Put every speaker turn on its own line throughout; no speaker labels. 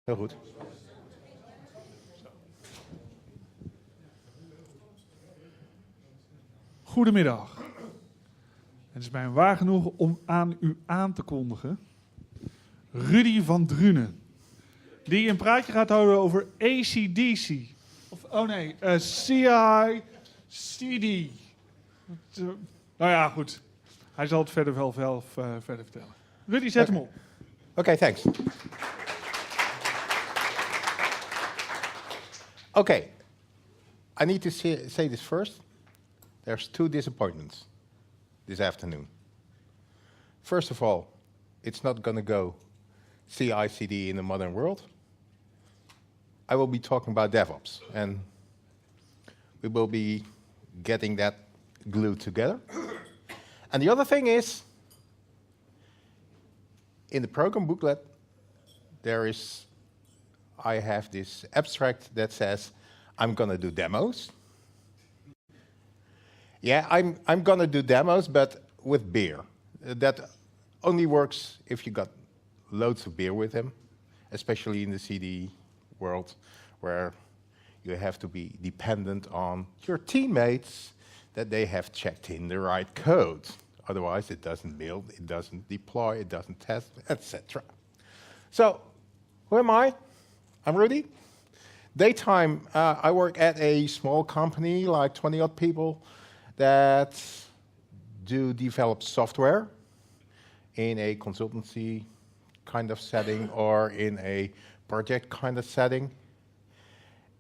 Heel goed.
Goedemiddag. Het is mij een waar genoegen om aan u aan te kondigen Rudi van Drunen, die een praatje gaat houden over ACDC. CI, CD. Nou ja, goed. Hij zal het verder wel verder vertellen. Rudi, zet hem op.
Okay, thanks. Okay, I need to say this first. There's two disappointments this afternoon. First of all, it's not going to go CI/CD in the modern world. I will be talking about DevOps, and we will be getting that glued together. And the other thing is, in the program booklet, I have this abstract that says, I'm going to do demos. Yeah, I'm going to do demos, but with beer. That only works if you got loads of beer with him, especially in the CD world, where you have to be dependent on your teammates, that they have checked in the right code. Otherwise, it doesn't build, it doesn't deploy, it doesn't test, etc. So, who am I? I'm Rudi. Daytime, I work at a small company, like 20-odd people, that do develop software in a consultancy kind of setting or in a project kind of setting.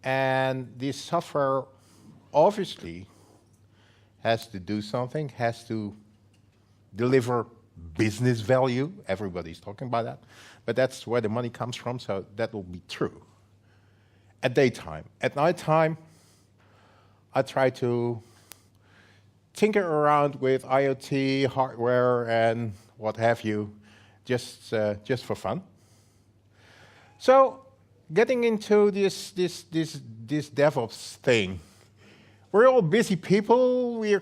And this software obviously has to do something, has to deliver business value. Everybody's talking about that. But that's where the money comes from, so that will be true. At daytime. At nighttime, I try to tinker around with IoT, hardware, and what have you, just for fun. So, getting into this DevOps thing, we're all busy people. We are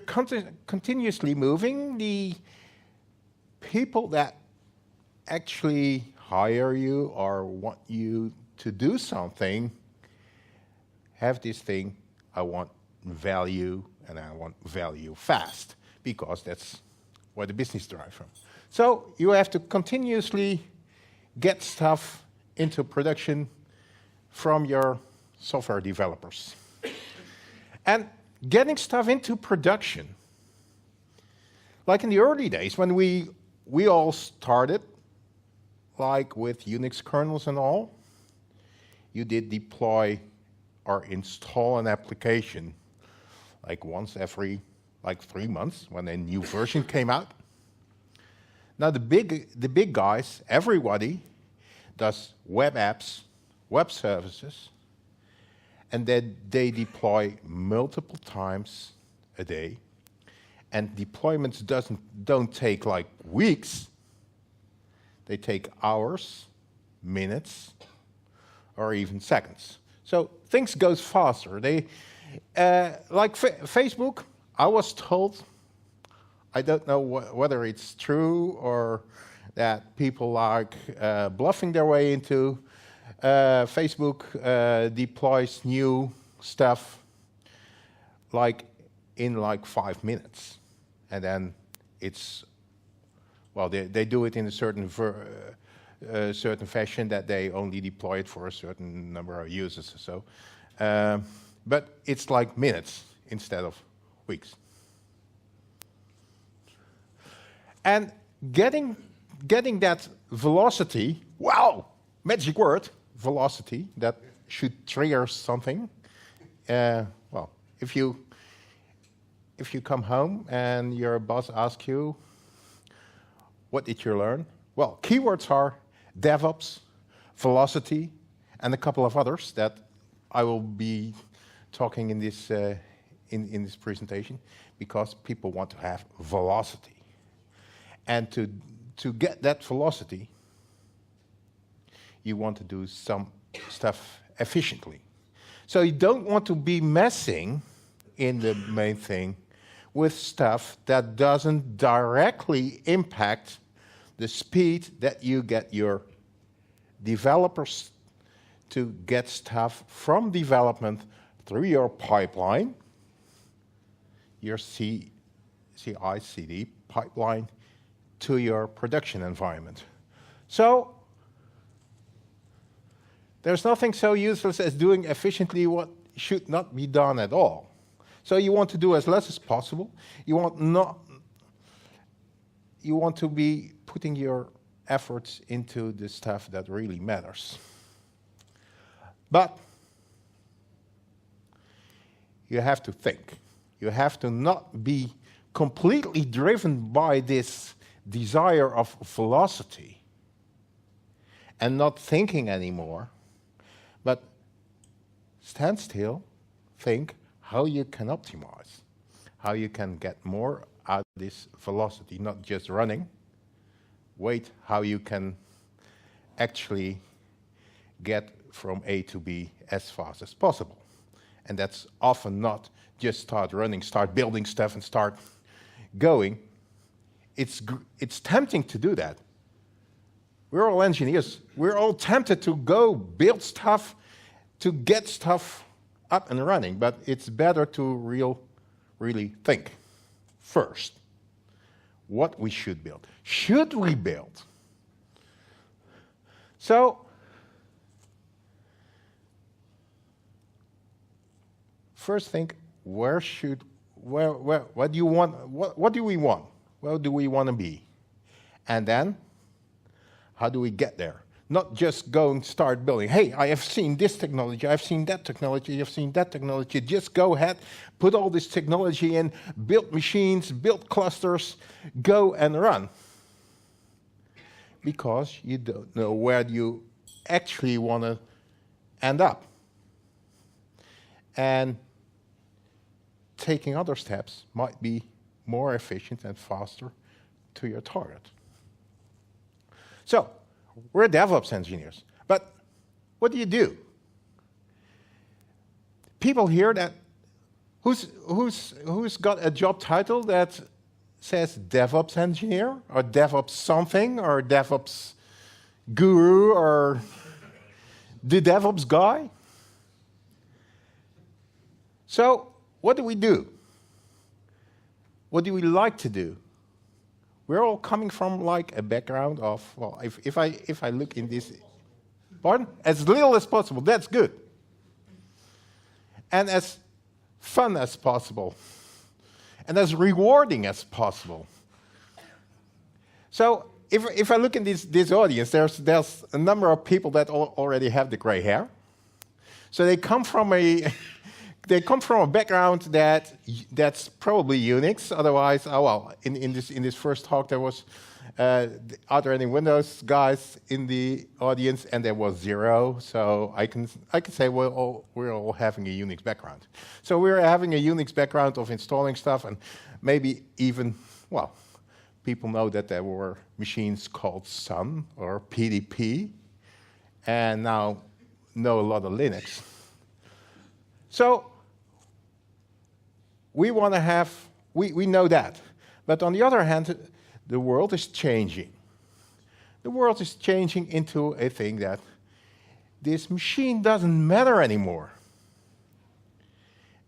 continuously moving. The people that actually hire you or want you to do something have this thing, I want value, and I want value fast, because that's where the business drives from. So you have to continuously get stuff into production from your software developers. And getting stuff into production, like in the early days when we all started, like with UNIX kernels and all, you did deploy or install an application like once every 3 months when a new version came out. Now the big guys, everybody, does web apps, web services, and then they deploy multiple times a day. And deployments don't take like weeks. They take hours, minutes, or even seconds. So things goes faster. Like Facebook, I was told, I don't know whether it's true or that people like bluffing their way into, Facebook deploys new stuff in 5 minutes. And then it's, well, they do it in a certain fashion that they only deploy it for a certain number of users or so. But it's like minutes instead of weeks. And getting that velocity, wow, magic word, velocity, that should trigger something. Well, if you come home and your boss asks you, what did you learn? Well, keywords are DevOps, velocity, and a couple of others that I will be talking in this in this presentation, because people want to have velocity. And to get that velocity, you want to do some stuff efficiently. So you don't want to be messing in the main thing with stuff that doesn't directly impact the speed that you get your developers to get stuff from development through your pipeline, your CI/CD pipeline, to your production environment. So there's nothing so useless as doing efficiently what should not be done at all. So you want to do as less as possible. You want to be putting your efforts into the stuff that really matters. But you have to think. You have to not be completely driven by this desire of velocity and not thinking anymore, but stand still, think how you can optimize, how you can get more out of this velocity, not just running. Wait, how you can actually get from A to B as fast as possible. And that's often not just start running, start building stuff and start going. It's tempting to do that. We're all engineers. We're all tempted to go build stuff, to get stuff up and running, but it's better to really think first what we should build. Should we build? So, first think, what do you want? What do we want? Where do we want to be? And then, how do we get there? Not just go and start building. Hey, I have seen this technology, I've seen that technology, I've seen that technology. Just go ahead, put all this technology in, build machines, build clusters, go and run. Because you don't know where you actually want to end up. And taking other steps might be more efficient and faster to your target. So, we're DevOps engineers, but what do you do? People hear that, who's got a job title that says DevOps engineer, or DevOps something, or DevOps guru, or the DevOps guy? So, what do we do? What do we like to do? We're all coming from like a background of, well, if I look in this, pardon? As little as possible, that's good. And as fun as possible. And as rewarding as possible. So if I look in this audience, there's a number of people that already have the gray hair. So they come from a background that's probably UNIX. Otherwise, oh well. In this first talk, there was are there any Windows guys in the audience? And there was 0. So I can say we're all having a Unix background. So we're having a Unix background of installing stuff, and maybe even, well, people know that there were machines called Sun or PDP, and now know a lot of Linux. So we want to have, we know that. But on the other hand, the world is changing. The world is changing into a thing that this machine doesn't matter anymore.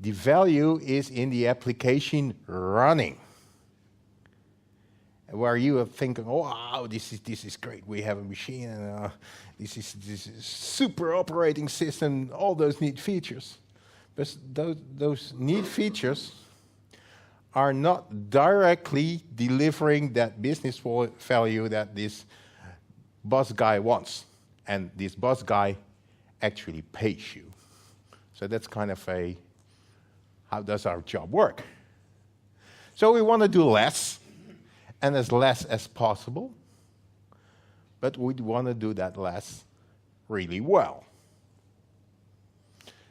The value is in the application running. Where you are thinking, oh, wow, this is great. We have a machine, and this is super operating system, all those neat features. But those neat features are not directly delivering that business value that this boss guy wants. And this boss guy actually pays you. So that's kind of a, how does our job work? So we want to do less, and as less as possible. But we want to do that less really well.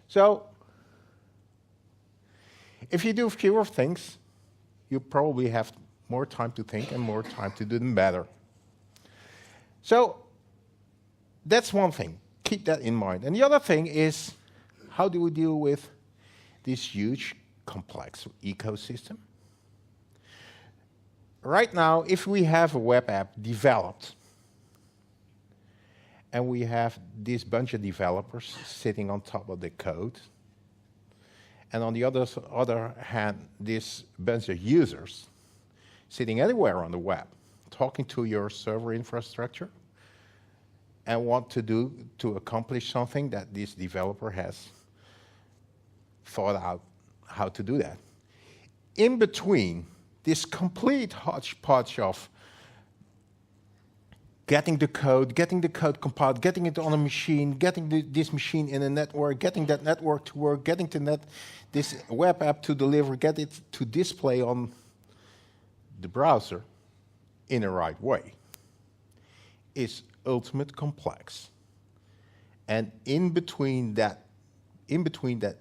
So, if you do fewer things, you probably have more time to think and more time to do them better. So, that's one thing. Keep that in mind. And the other thing is, how do we deal with this huge, complex ecosystem? Right now, if we have a web app developed, and we have this bunch of developers sitting on top of the code. And on the other hand, this bunch of users sitting anywhere on the web, talking to your server infrastructure, and want to accomplish something that this developer has thought out how to do that. In between this complete hodgepodge of getting the code compiled, getting it on a machine, getting this machine in a network, getting that network to work, getting this web app to deliver, get it to display on the browser in the right way, is ultimate complex. And in between that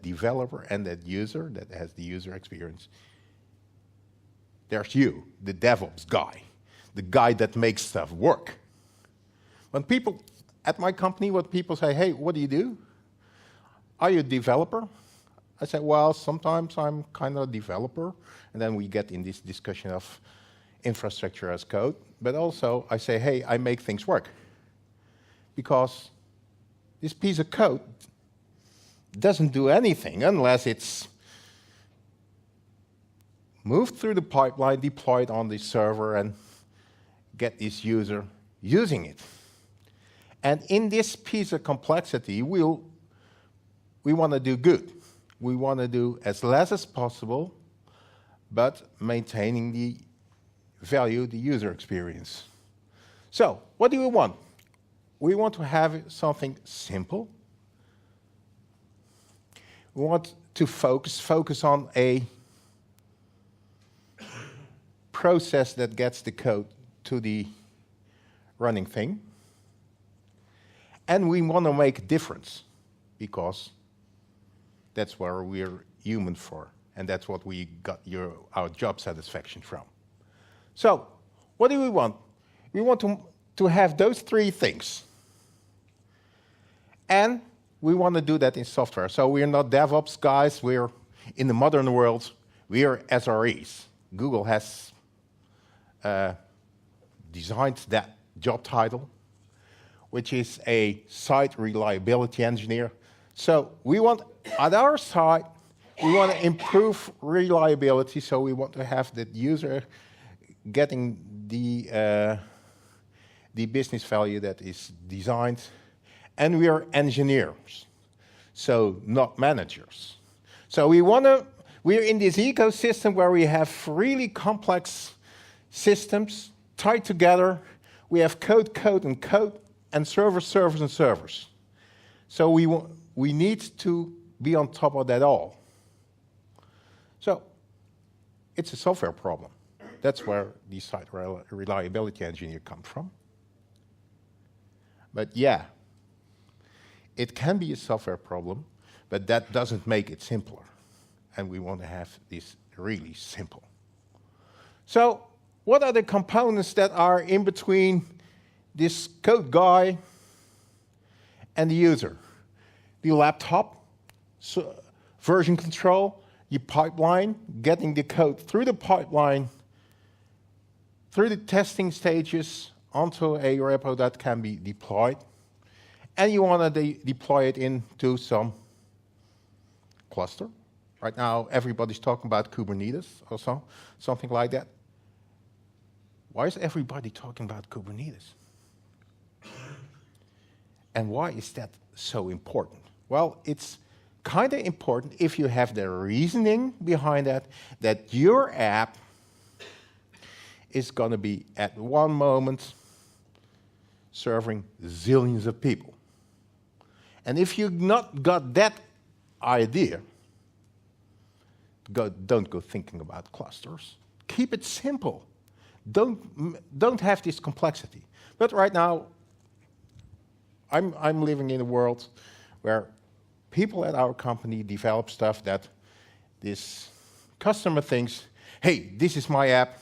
developer and that user that has the user experience, there's you, the DevOps guy, the guy that makes stuff work. When people at my company, when people say, hey, what do? Are you a developer? I say, well, sometimes I'm kind of a developer. And then we get in this discussion of infrastructure as code. But also I say, hey, I make things work. Because this piece of code doesn't do anything unless it's moved through the pipeline, deployed on the server, and get this user using it. And in this piece of complexity, we want to do good. We want to do as less as possible, but maintaining the value, the user experience. So, what do we want? We want to have something simple. We want to focus on a process that gets the code to the running thing. And we want to make a difference, because that's where we're human for, and that's what we got our job satisfaction from. So, what do we want? We want to have those three things. And we want to do that in software. So we're not DevOps guys, we're in the modern world, we are SREs. Google has designed that job title, which is a site reliability engineer. So we want, at our side, we want to improve reliability, so we want to have the user getting the business value that is designed. And we are engineers, so not managers. So we're in this ecosystem where we have really complex systems tied together. We have code, and servers, and servers. So we need to be on top of that all. So it's a software problem. That's where the site reliability engineer comes from. But yeah, it can be a software problem, but that doesn't make it simpler. And we want to have this really simple. So what are the components that are in between this code guy and the user? The laptop, version control, your pipeline, getting the code through the pipeline, through the testing stages, onto a repo that can be deployed. And you want to deploy it into some cluster. Right now, everybody's talking about Kubernetes or something like that. Why is everybody talking about Kubernetes? And why is that so important? Well, it's kind of important if you have the reasoning behind that your app is going to be at one moment serving zillions of people. And if you've not got that idea, don't go thinking about clusters. Keep it simple. Don't have this complexity. But right now, I'm living in a world where people at our company develop stuff that this customer thinks, hey, this is my app.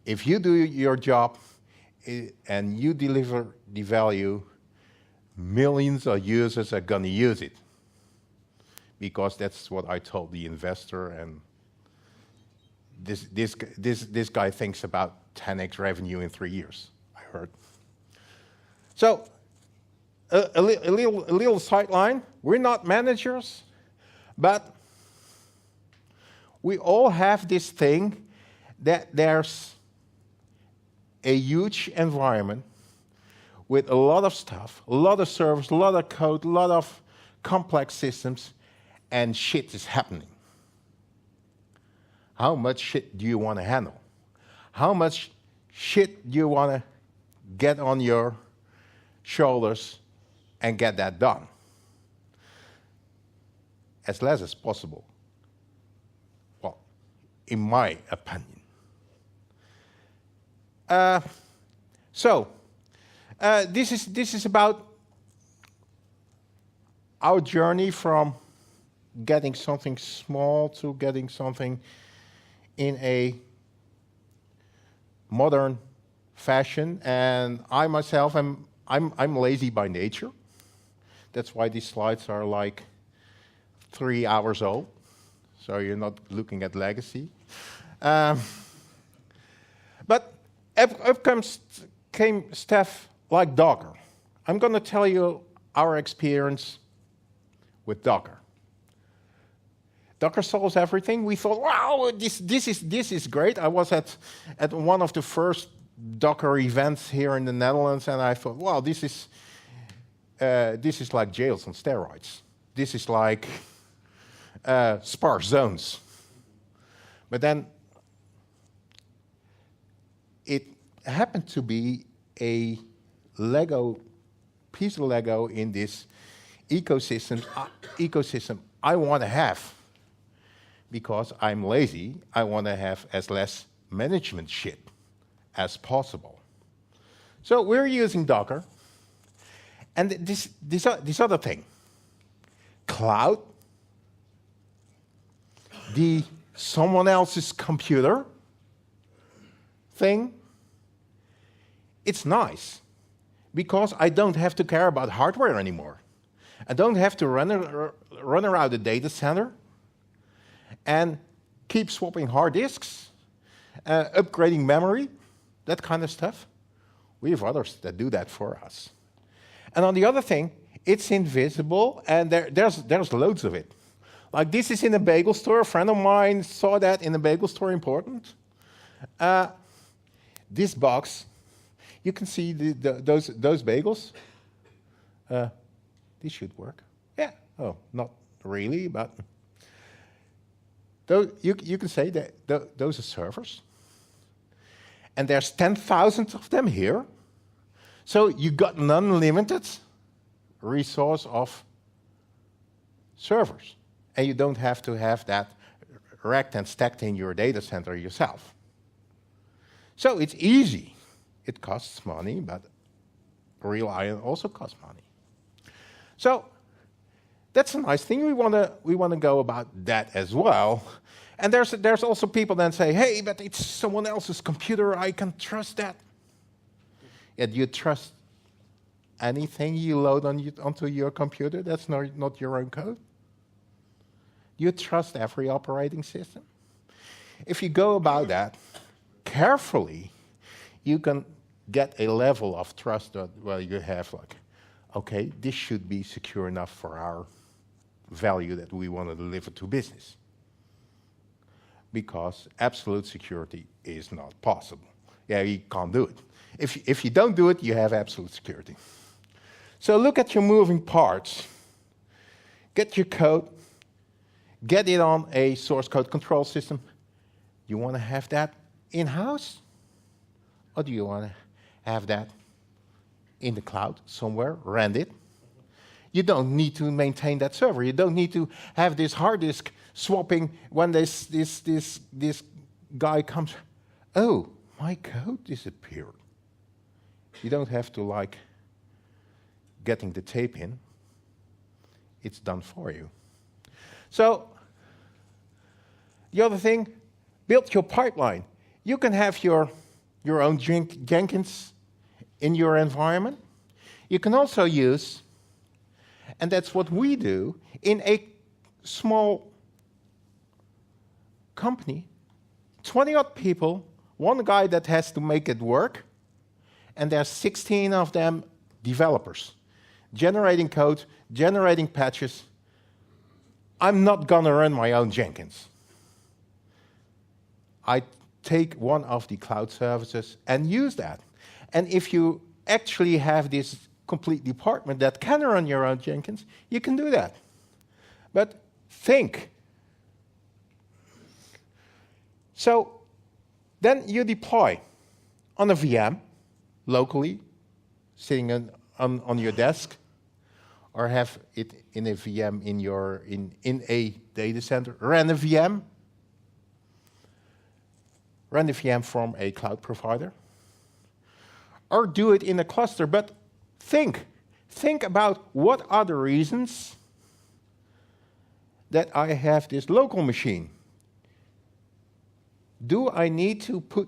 If you do your job and you deliver the value, millions of users are going to use it. Because that's what I told the investor, and this guy thinks about 10x revenue in 3 years, I heard. So a little sideline. We're not managers, but we all have this thing that there's a huge environment with a lot of stuff, a lot of servers, a lot of code, a lot of complex systems, and shit is happening. How much shit do you want to handle? How much shit do you want to get on your shoulders and get that done? As less as possible. Well, in my opinion. This is about our journey from getting something small to getting something in a modern fashion. And I myself I'm lazy by nature. That's why these slides are like 3 hours old. So you're not looking at legacy. But up came stuff like Docker. I'm going to tell you our experience with Docker. Docker solves everything. We thought, wow, this is great. I was at one of the first Docker events here in the Netherlands, and I thought, wow, this is like jails on steroids. This is like sparse zones. But then it happened to be a piece of Lego in this ecosystem I want to have. Because I'm lazy, I want to have as less management shit as possible. So we're using Docker. And this other thing, cloud, the someone else's computer thing, it's nice. Because I don't have to care about hardware anymore. I don't have to run around the data center and keep swapping hard disks, upgrading memory, that kind of stuff. We have others that do that for us. And on the other thing, it's invisible, and there's loads of it. Like this is in a bagel store. A friend of mine saw that in a bagel store, important. This box, you can see those bagels. This should work. Yeah, oh, not really, but you can say that those are servers. And there's 10,000 of them here. So you got an unlimited resource of servers. And you don't have to have that racked and stacked in your data center yourself. So it's easy. It costs money, but real iron also costs money. So that's a nice thing. We want to go about that as well. And there's also people that say, hey, but it's someone else's computer. I can trust that. Yeah, do you trust anything you load onto your computer that's not your own code? Do you trust every operating system? If you go about that carefully, you can get a level of trust that, well, you have like, okay, this should be secure enough for our value that we want to deliver to business. Because absolute security is not possible. Yeah, you can't do it. If you don't do it, you have absolute security. So look at your moving parts. Get your code. Get it on a source code control system. You want to have that in-house? Or do you want to have that in the cloud somewhere, rent it? You don't need to maintain that server. You don't need to have this hard disk swapping when this guy comes. Oh, my code disappeared. You don't have to like getting the tape in. It's done for you. So the other thing, build your pipeline. You can have your own Jenkins in your environment. You can also use, and that's what we do, in a small company, 20-odd people, one guy that has to make it work, and there's 16 of them developers. generating code, generating patches. I'm not going to run my own Jenkins. I take one of the cloud services and use that. And if you actually have this complete department that can run your own Jenkins, you can do that. But think. So then you deploy on a VM, locally, sitting on your desk, or have it in a VM in a data center. Run a VM. Run the VM from a cloud provider. Or do it in a cluster, but think about what are the reasons that I have this local machine. Do I need to put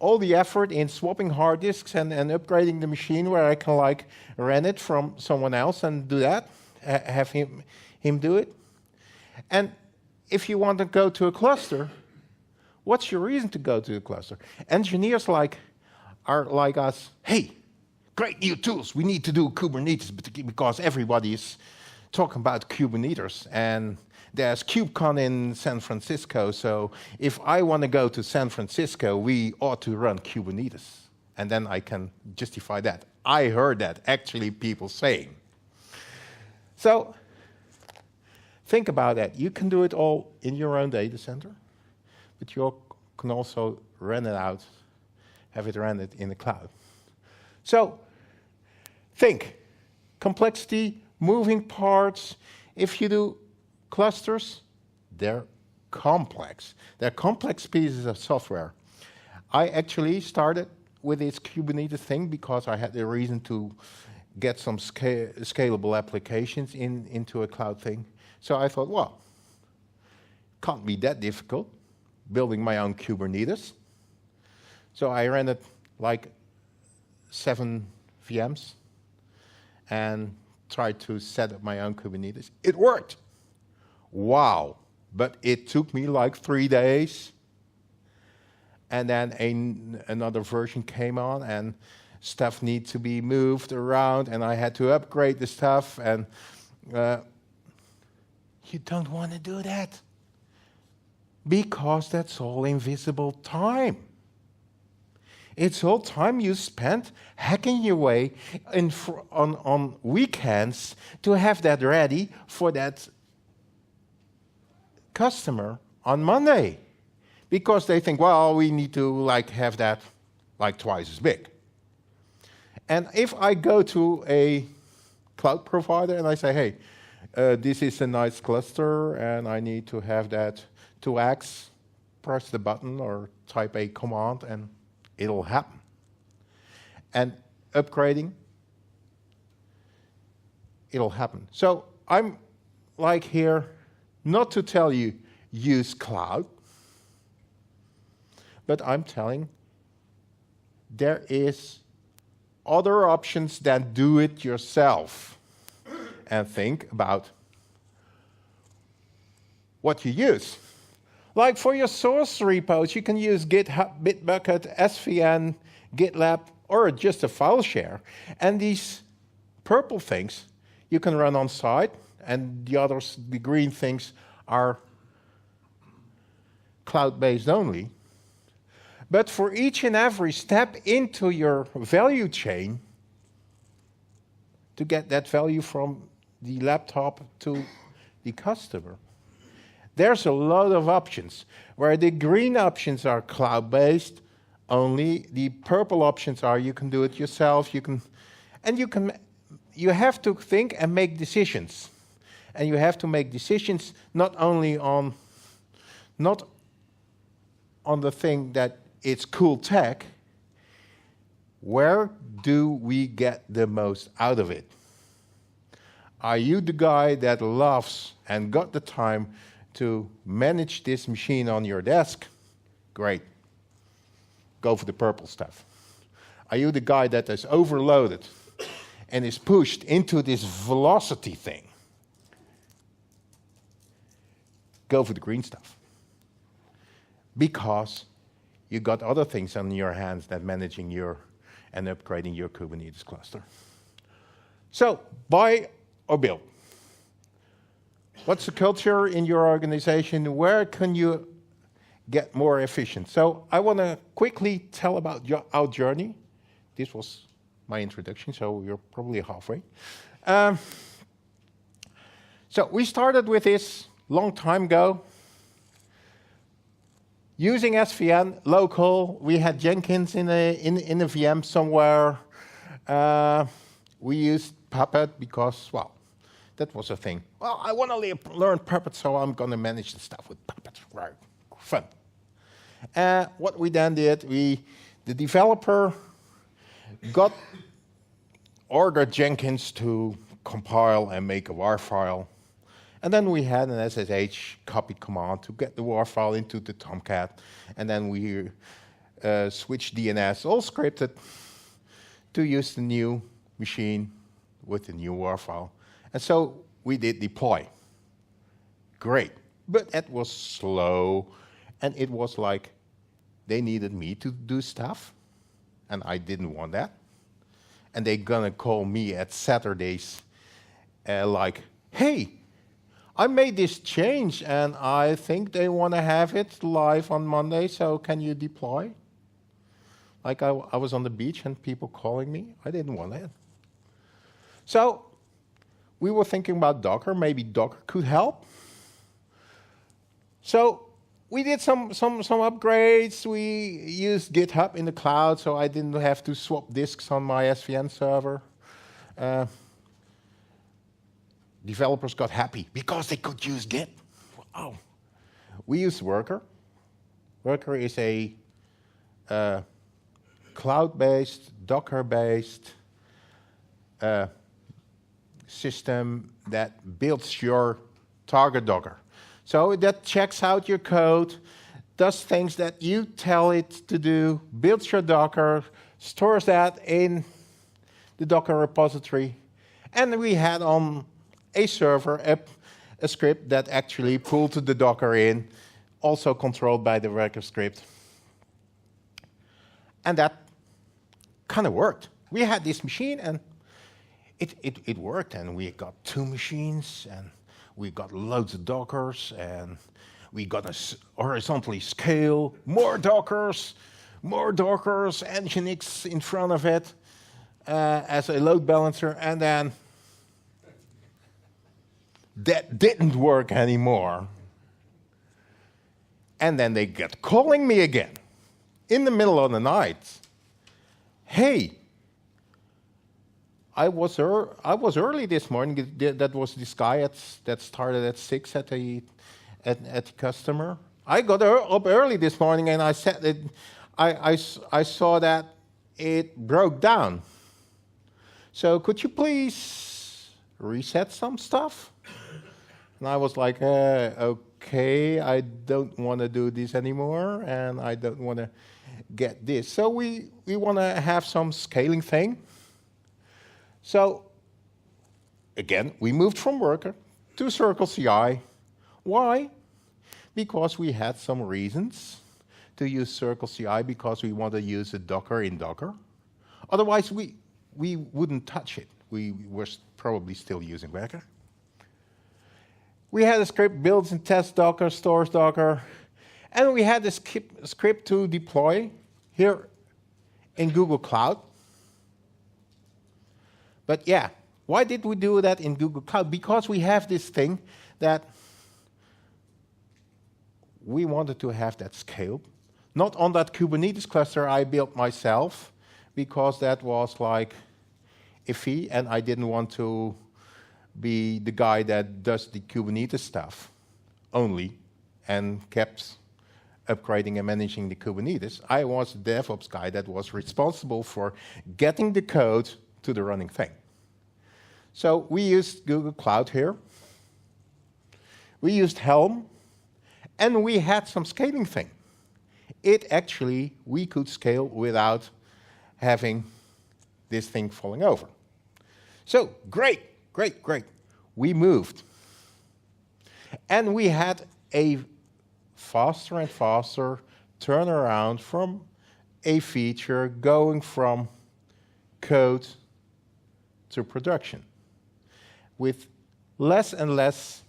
all the effort in swapping hard disks and upgrading the machine where I can like rent it from someone else and do that? Have him do it? And if you want to go to a cluster, what's your reason to go to a cluster? Engineers are like us, hey, great new tools, we need to do Kubernetes because everybody is talking about Kubernetes and there's KubeCon in San Francisco, so if I want to go to San Francisco, we ought to run Kubernetes. And then I can justify that. I heard that actually people saying. So think about that. You can do it all in your own data center, but you can also rent it out, have it rented in the cloud. So think, complexity, moving parts. If you do clusters, they're complex. They're complex pieces of software. I actually started with this Kubernetes thing because I had the reason to get some scalable applications into a cloud thing. So I thought, well, can't be that difficult, building my own Kubernetes. So I rented like 7 VMs and tried to set up my own Kubernetes. It worked. Wow. But it took me like 3 days. And then another version came on and stuff needs to be moved around and I had to upgrade the stuff. And you don't want to do that because that's all invisible time. It's all time you spent hacking your way on weekends to have that ready for that customer on Monday. Because they think, well, we need to like have that like twice as big. And if I go to a cloud provider and I say, hey, this is a nice cluster and I need to have that 2x, press the button or type a command and it'll happen. And upgrading, it'll happen. So I'm like here not to tell you use cloud, but I'm telling there is other options than do it yourself. And think about what you use. Like for your source repos, you can use GitHub, Bitbucket, SVN, GitLab, or just a file share. And these purple things you can run on site, and the others, the green things, are cloud-based only. But for each and every step into your value chain, to get that value from the laptop to the customer, there's a lot of options. Where the green options are cloud-based only, the purple options are you can do it yourself, you have to think and make decisions. And you have to make decisions not only on the thing that it's cool tech, where do we get the most out of it? Are you the guy that loves and got the time to manage this machine on your desk? Great. Go for the purple stuff. Are you the guy that is overloaded and is pushed into this velocity thing? Go for the green stuff. Because you got other things on your hands than managing and upgrading your Kubernetes cluster. So, buy or build? What's the culture in your organization? Where can you get more efficient? So I want to quickly tell about our journey. This was my introduction, so you're probably halfway. So we started with this long time ago. Using SVN, local, we had Jenkins in a VM somewhere. We used Puppet because, well, that was a thing. Well, I want to learn Puppet, so I'm going to manage the stuff with Puppet. Right, fun. What we then did, the developer ordered Jenkins to compile and make a WAR file. And then we had an SSH copy command to get the WAR file into the Tomcat. And then we switched DNS, all scripted, to use the new machine with the new WAR file. And so we did deploy. Great. But it was slow. And it was like they needed me to do stuff. And I didn't want that. And they're going to call me at Saturdays like, hey, I made this change, and I think they want to have it live on Monday, so can you deploy? Like I was on the beach and people calling me. I didn't want that. So we were thinking about Docker. Maybe Docker could help. So we did some upgrades. We used GitHub in the cloud, so I didn't have to swap disks on my SVN server. Developers got happy because they could use Git. Wow. We use Worker. Worker is a cloud-based, Docker-based system that builds your target Docker. So that checks out your code, does things that you tell it to do, builds your Docker, stores that in the Docker repository. And we had on a server a script that actually pulled the Docker in, also controlled by the Worker script. And that kind of worked. We had this machine, and it worked, and we got 2 machines, and we got loads of Dockers, and we got a horizontally scale, more Dockers, and UNIX in front of it as a load balancer, and then that didn't work anymore. And then they get calling me again in the middle of the night. Hey, I was early this morning. That was this guy that started at 6 at the customer. I got up early this morning, and I said that I saw that it broke down. So could you please reset some stuff? And I was like, okay, I don't want to do this anymore, and I don't want to get this. So we want to have some scaling thing. So again, we moved from Worker to Circle CI. Why? Because we had some reasons to use Circle CI, because we want to use a Docker in Docker. Otherwise, we wouldn't touch it. We were probably still using Worker. We had a script builds and tests Docker, stores Docker, and we had a script to deploy here in Google Cloud. But yeah, why did we do that in Google Cloud? Because we have this thing that we wanted to have that scaled. Not on that Kubernetes cluster I built myself, because that was like iffy, and I didn't want to be the guy that does the Kubernetes stuff only and kept upgrading and managing the Kubernetes. I was the DevOps guy that was responsible for getting the code to the running thing. So we used Google Cloud here. We used Helm, and we had some scaling thing. We could scale without having this thing falling over. So great. We moved. And we had a faster and faster turnaround from a feature going from code to production with less and less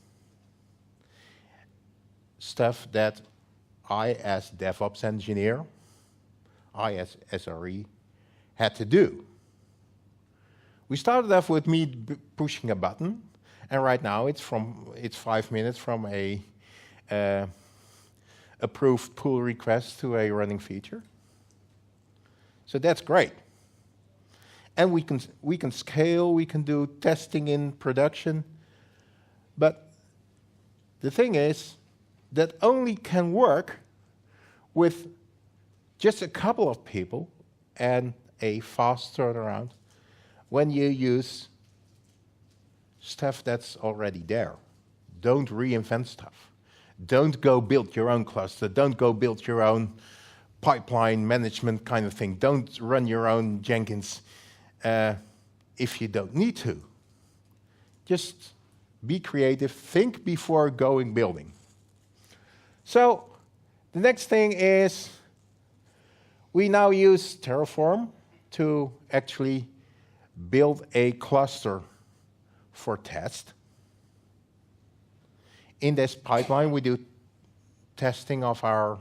stuff that I, as DevOps engineer, I, as SRE, had to do. We started off with me pushing a button, and right now it's 5 minutes from a approved pull request to a running feature. So that's great. And we can scale, we can do testing in production. But the thing is, that only can work with just a couple of people and a fast turnaround when you use stuff that's already there. Don't reinvent stuff. Don't go build your own cluster. Don't go build your own pipeline management kind of thing. Don't run your own Jenkins if you don't need to. Just be creative. Think before going building. So the next thing is we now use Terraform to actually build a cluster for test. In this pipeline, we do testing of our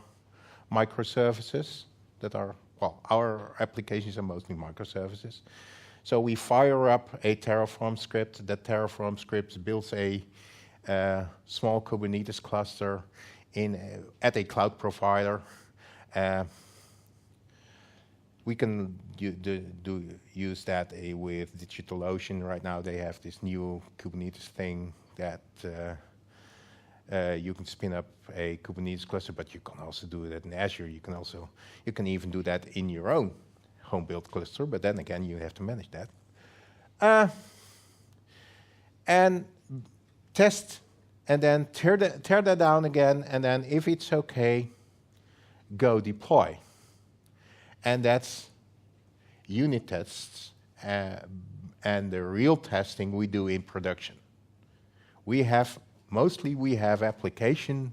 microservices that are, well, our applications are mostly microservices. So we fire up a Terraform script. That Terraform script builds a small Kubernetes cluster at a cloud provider. We can use that with DigitalOcean. Right now they have this new Kubernetes thing that you can spin up a Kubernetes cluster, but you can also do that in Azure. You can even do that in your own home-built cluster, but then again, you have to manage that. And test, and then tear that down again, and then if it's okay, go deploy. And that's unit tests and the real testing we do in production. Mostly we have applications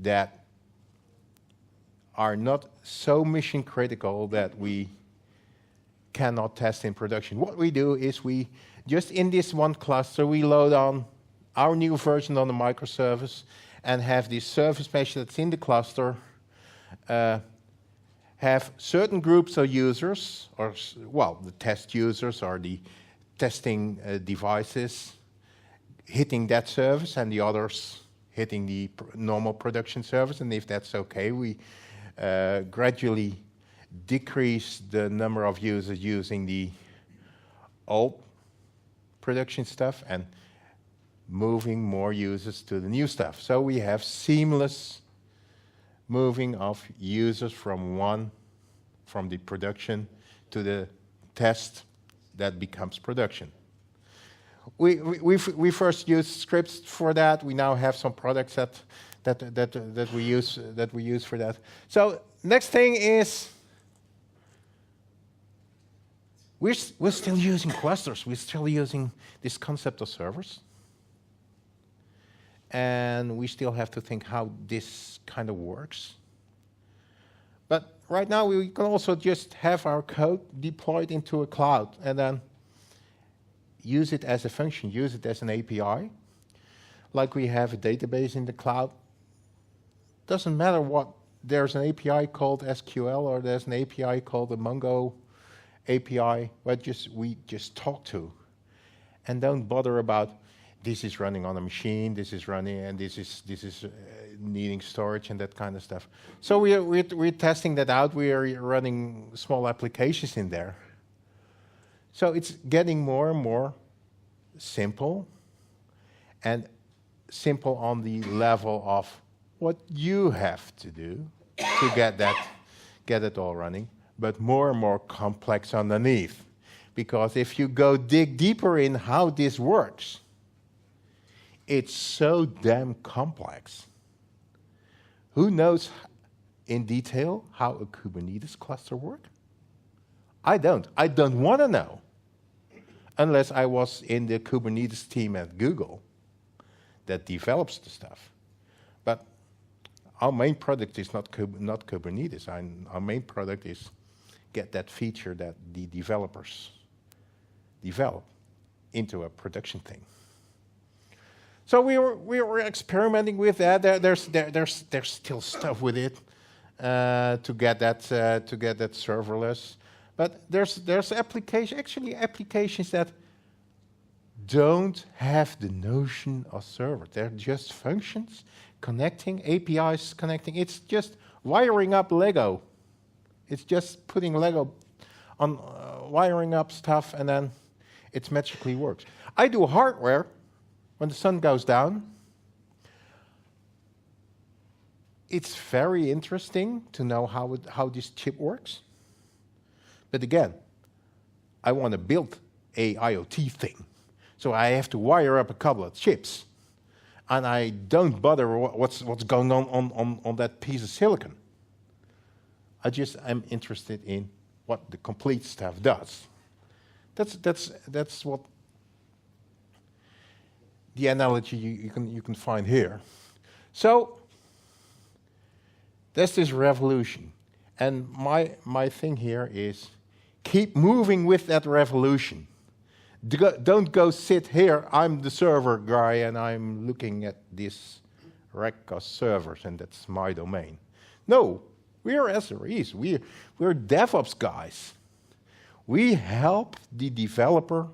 that are not so mission critical that we cannot test in production. What we do is we just in this one cluster, we load on our new version on the microservice and have this service mesh that's in the cluster have certain groups of users, or, well, the test users or the testing devices hitting that service and the others hitting the normal production service. And if that's okay, we gradually decrease the number of users using the old production stuff and moving more users to the new stuff. So we have seamless moving of users from the production to the test that becomes production. We first used scripts for that. We now have some products that we use for that. So next thing is we're still using clusters. We're still using this concept of servers. And we still have to think how this kind of works. But right now we can also just have our code deployed into a cloud and then use it as a function, use it as an API. Like we have a database in the cloud. Doesn't matter what, there's an API called SQL or there's an API called the Mongo API, but we just talk to. And don't bother about this is running on a machine, this is running, and this is needing storage and that kind of stuff. So we're testing that out. We are running small applications in there. So it's getting more and more simple, and simple on the level of what you have to do to get it all running, but more and more complex underneath. Because if you go dig deeper in how this works, it's so damn complex. Who knows in detail how a Kubernetes cluster works? I don't. I don't want to know. Unless I was in the Kubernetes team at Google that develops the stuff. But our main product is not Kubernetes. Our main product is get that feature that the developers develop into a production thing. So we were experimenting with that. There's still stuff with it to get that serverless. But there's applications that don't have the notion of server. They're just functions connecting, APIs connecting. It's just wiring up Lego. It's just putting Lego on, wiring up stuff, and then it magically works. I do hardware. When the sun goes down, it's very interesting to know how this chip works. But again, I want to build a IoT thing. So I have to wire up a couple of chips. And I don't bother what's going on that piece of silicon. I'm interested in what the complete stuff does. That's what the analogy you can find here. So there's this revolution. And my thing here is keep moving with that revolution. Don't go sit here, I'm the server guy and I'm looking at this rack of servers and that's my domain. No, we're SREs, we're DevOps guys. We help the developer.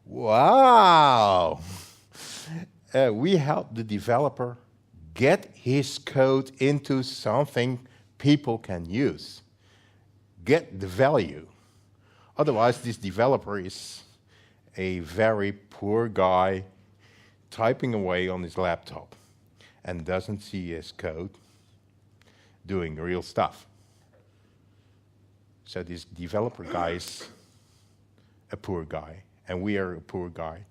Wow! We help the developer get his code into something people can use. Get the value. Otherwise, this developer is a very poor guy typing away on his laptop and doesn't see his code doing real stuff. So this developer guy is a poor guy, and we are a poor guy.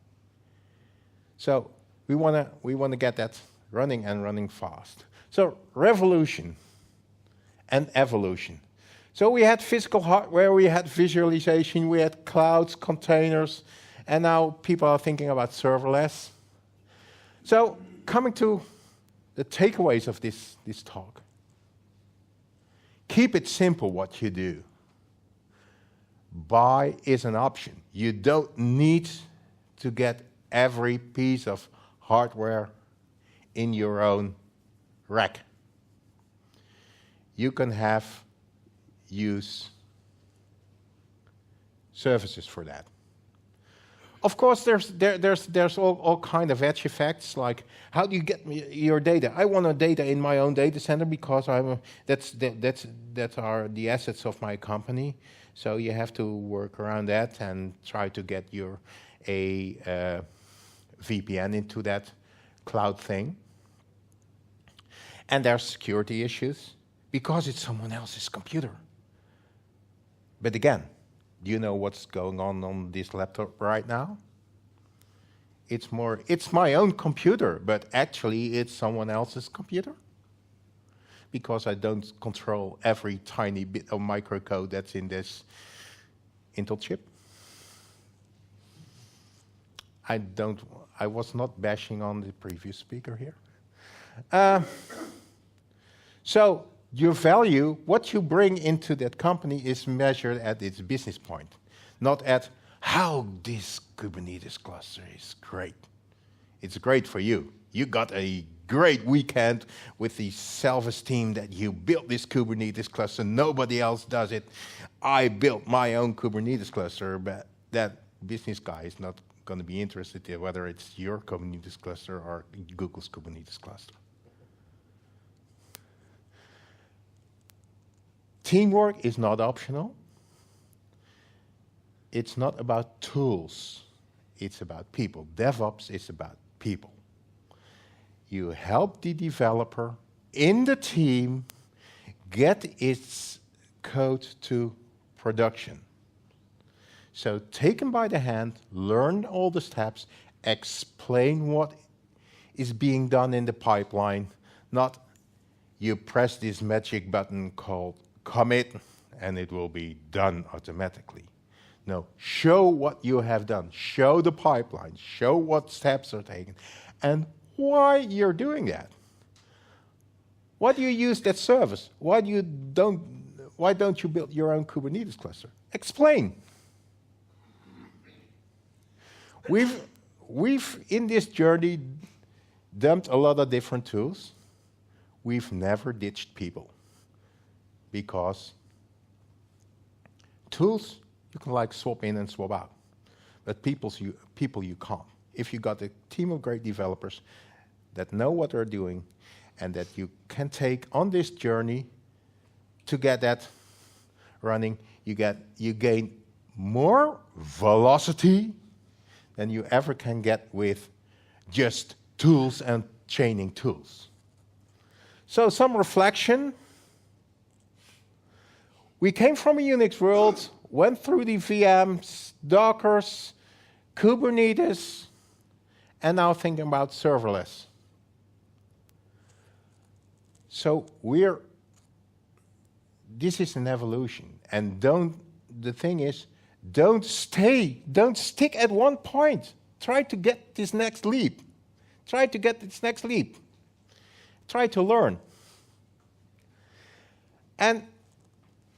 So we wanna get that running and running fast. So revolution and evolution. So we had physical hardware, we had visualization, we had clouds, containers, and now people are thinking about serverless. So coming to the takeaways of this talk. Keep it simple what you do. Buy is an option. You don't need to get every piece of hardware in your own rack. You can use services for that. Of course, there's all kind of edge effects, like how do you get your data? I want data in my own data center because that are the assets of my company. So you have to work around that and try to get a VPN into that cloud thing. And there's security issues because it's someone else's computer. But again, do you know what's going on this laptop right now? It's my own computer, but actually it's someone else's computer. Because I don't control every tiny bit of microcode that's in this Intel chip. I was not bashing on the previous speaker here. So your value, what you bring into that company is measured at its business point, not at how this Kubernetes cluster is great. It's great for you. You got a great weekend with the self-esteem that you built this Kubernetes cluster. Nobody else does it. I built my own Kubernetes cluster, but that business guy is not going to be interested in whether it's your Kubernetes cluster or Google's Kubernetes cluster. Teamwork is not optional. It's not about tools. It's about people. DevOps is about people. You help the developer in the team get its code to production. So take them by the hand, learn all the steps, explain what is being done in the pipeline, not you press this magic button called commit and it will be done automatically. No, show what you have done, show the pipeline, show what steps are taken, and why you're doing that. Why do you use that service? Why don't you build your own Kubernetes cluster? Explain. we've in this journey dumped a lot of different tools. We've never ditched people, because tools you can like swap in and swap out, but people you can't. If you got a team of great developers that know what they're doing and that you can take on this journey to get that running, you gain more velocity than you ever can get with just tools and chaining tools. So some reflection. We came from a Unix world, went through the VMs, Dockers, Kubernetes, and now thinking about serverless. So this is an evolution, and the thing is, don't stick at one point. Try to get this next leap. Try to learn. And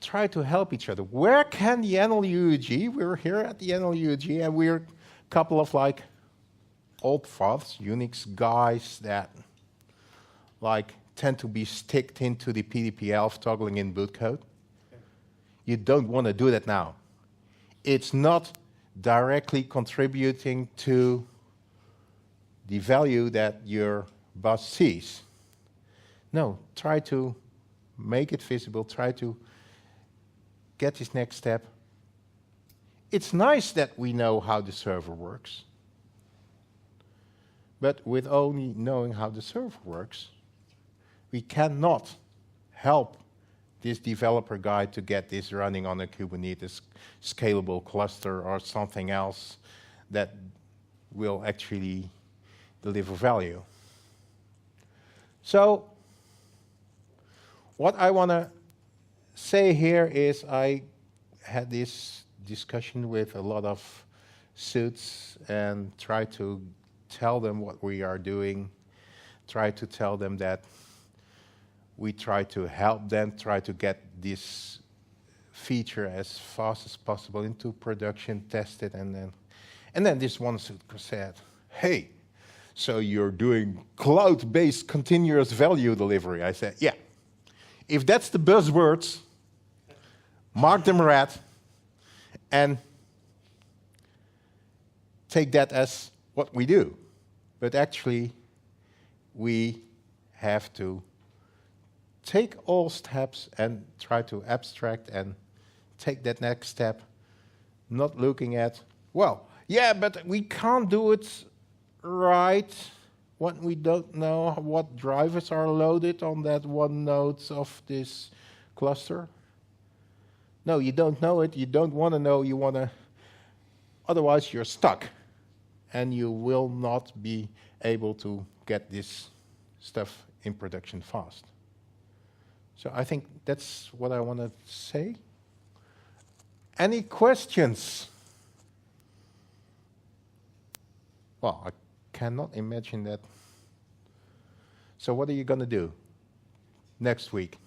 try to help each other. Where can the NLUUG, we're here at the NLUUG, and we're a couple of like old fathers, Unix guys that like tend to be sticked into the PDP-11 toggling in boot code. You don't want to do that now. It's not directly contributing to the value that your boss sees. No, try to make it visible, try to get this next step. It's nice that we know how the server works, but with only knowing how the server works, we cannot help this developer guy to get this running on a Kubernetes scalable cluster or something else that will actually deliver value. So what I want to say here is I had this discussion with a lot of suits and try to tell them what we are doing, try to tell them that we try to help them, try to get this feature as fast as possible into production, test it, and then this one suit said, hey, so you're doing cloud-based continuous value delivery. I said, yeah. If that's the buzzwords, mark them red, and take that as what we do. But actually, we have to take all steps and try to abstract and take that next step, not looking at, well, yeah, but we can't do it right when we don't know what drivers are loaded on that one node of this cluster. No, you don't know it, you don't want to know, you want to, otherwise you're stuck and you will not be able to get this stuff in production fast. So I think that's what I want to say. Any questions? Well, I cannot imagine that. So what are you going to do next week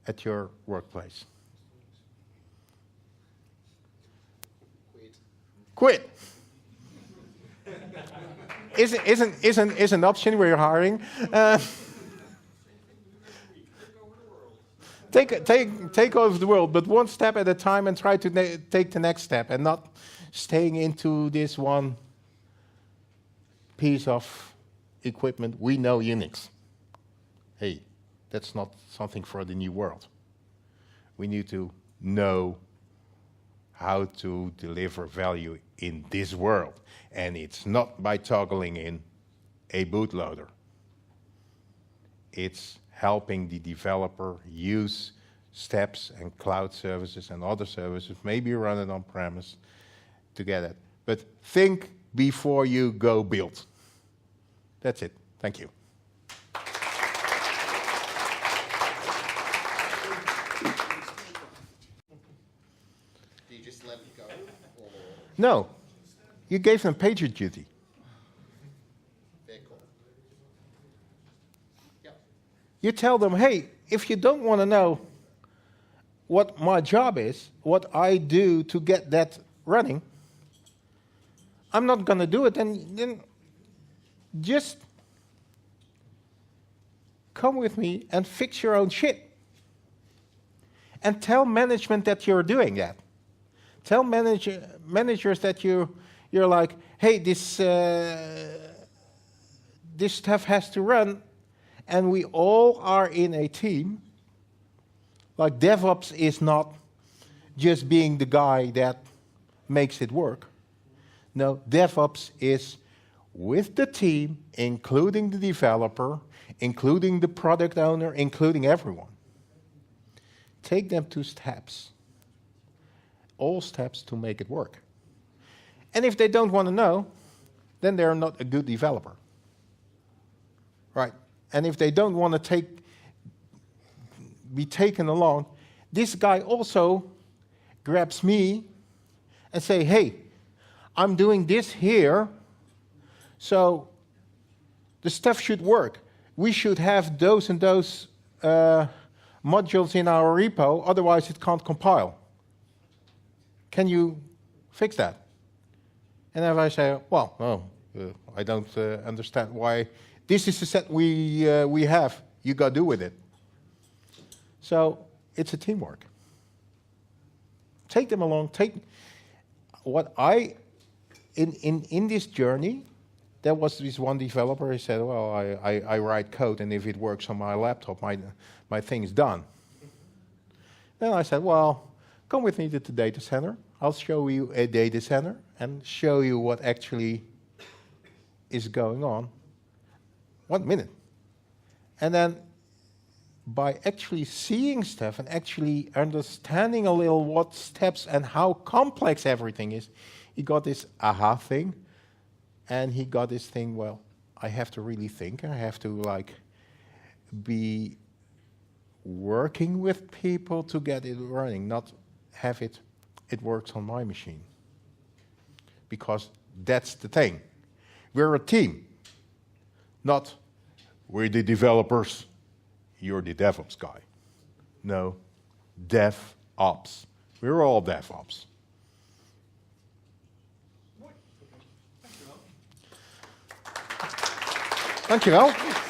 at your workplace? Quit. Is an option where you're hiring. Take over the world, but one step at a time, and try to take the next step, and not staying into this one piece of equipment. We know Unix. Hey, that's not something for the new world. We need to know how to deliver value in this world, and it's not by toggling in a bootloader. It's helping the developer use steps and cloud services and other services, maybe run it on premise to get it. But think before you go build. That's it. Thank you.
Do you just let it go? Or?
No. You gave them pager duty. You tell them, hey, if you don't want to know what my job is, what I do to get that running, I'm not going to do it, then just come with me and fix your own shit. And tell management that you're doing that. Tell managers that you're like, hey, this stuff has to run, and we all are in a team. Like DevOps is not just being the guy that makes it work. No, DevOps is with the team, including the developer, including the product owner, including everyone. Take them to steps. All steps to make it work. And if they don't want to know, then they're not a good developer. Right? And if they don't want to be taken along, this guy also grabs me and say, hey, I'm doing this here, so the stuff should work. We should have those and those modules in our repo, otherwise it can't compile. Can you fix that? And if I say, well, no, I don't understand why. This is the set we have. You got to do with it. So it's a teamwork. Take them along. Take what in this journey. There was this one developer. He said, well, I write code, and if it works on my laptop, my thing's done. Then I said, well, come with me to the data center. I'll show you a data center and show you what actually is going on. 1 minute. And then by actually seeing stuff and actually understanding a little what steps and how complex everything is, he got this aha thing. And he got this thing, well, I have to really think. I have to be working with people to get it running, not have it works on my machine. Because that's the thing. We're a team. Not, we're the developers, you're the DevOps guy. No, DevOps. We're all DevOps. Dankjewel.